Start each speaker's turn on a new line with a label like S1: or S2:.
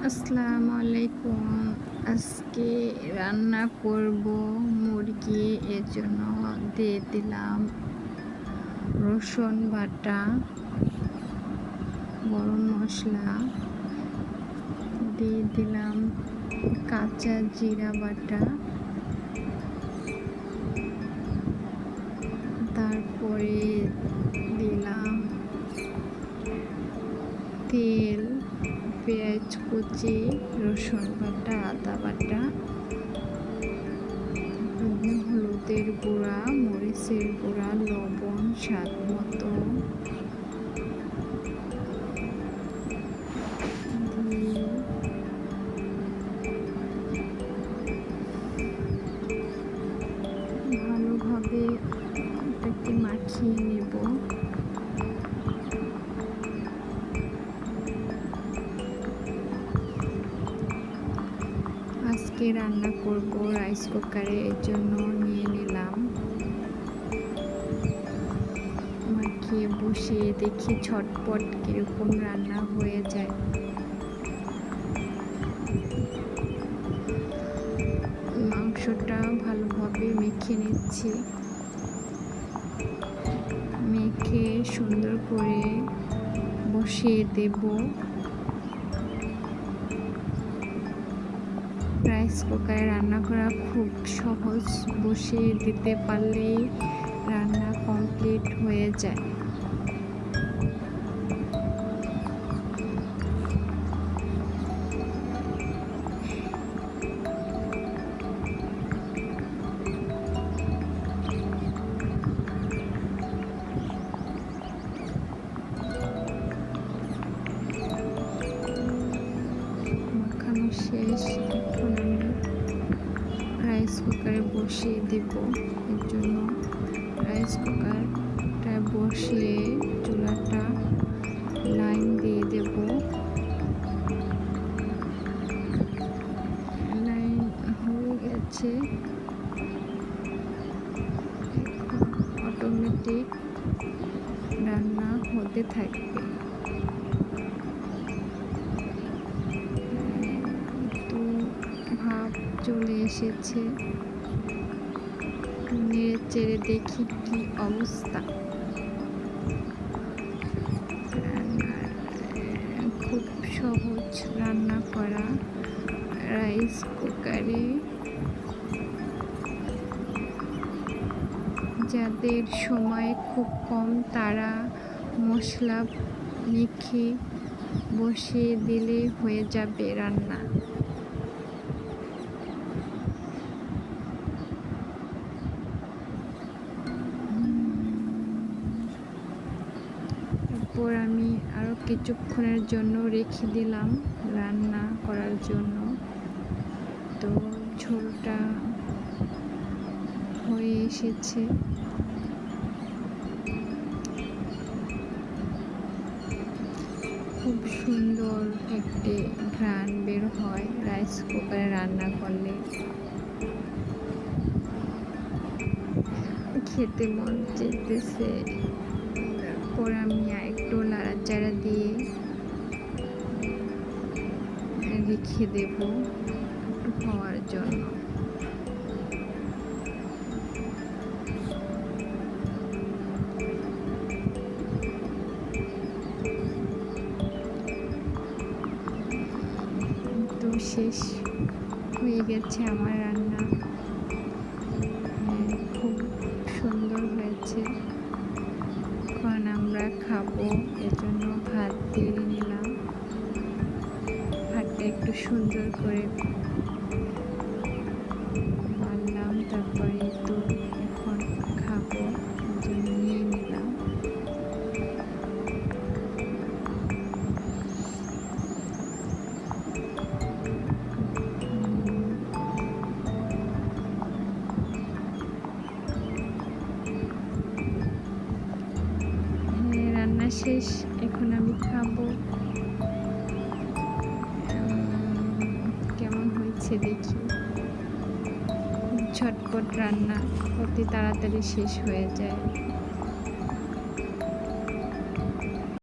S1: আসসালামু আলাইকুম। আজকে রান্না করব মুরগি, এর জন্য দিয়ে দিলাম রসুন বাটা, গরম মশলা, দিয়ে দিলাম কাঁচা জিরা বাটা, তারপরে দিলাম তেল, পেঁয়াজ কুচি, রসুন বাটা, আদা বাটা, হলুদের গুঁড়া, মরিচের গুঁড়া, লবণ স্বাদ মতো দিয়ে ভালোভাবে এটাকে মাখিয়ে নেব। আজকে রান্না করব রাইস কুকারে, এর জন্য নিয়ে নিলাম। মাখিয়ে বসিয়ে দেখি ঝটপট কিরকম রান্না হয়ে যায়। মাংসটা ভালোভাবে মেখে নিচ্ছি। মেখে সুন্দর করে বসিয়ে দেব। রাইস কুকারে রান্না করা খুব সহজ, বসিয়ে দিতে পারলেই রান্না কমপ্লিট হয়ে যায়। মাখানো শেষ, এখন আমি রাইস কুকারে বসিয়ে দেব। এর জন্য রাইস কুকারটা বসিয়ে চুলাটা লাইন দিয়ে দেব। লাইন হয়ে গেছে, অটোমেটিক রান্না হতে থাকবে। তো ভাব চলে এসেছে, নেড়ে চেড়ে দেখি কি অবস্থা। খুব সহজ রান্না করা রাইস কুকারে। যাদের সময় খুব কম তারা মশলা মেখে বসিয়ে দিলে হয়ে যাবে রান্না। তারপর আমি আরও কিছুক্ষণের জন্য রেখে দিলাম রান্না করার জন্য। তো ঝোলটা হয়ে এসেছে। খুব সুন্দর একটি ঘ্রাণ বের হয় রাইস কুকারে রান্না করলে। খেতে মন চাইতেছে। তারপর আমি একটু নাড়াচাড়া দিয়ে রেখে দেব একটু হওয়ার জন্য। তো শেষ হয়ে গেছে আমার রান্না। খুব সুন্দর হয়েছে। এখন আমরা খাবো, এর জন্য ভাত দিয়ে নিলাম। ভাতটা একটু সুন্দর করে বানলাম, তারপরে তো এখন খাবো, এর জন্য নিয়ে নিলাম। রান্না শেষ, এখন আমি খাবো। কেমন হয়েছে দেখি। ঝটপট রান্না, অতি তাড়াতাড়ি শেষ হয়ে যায়।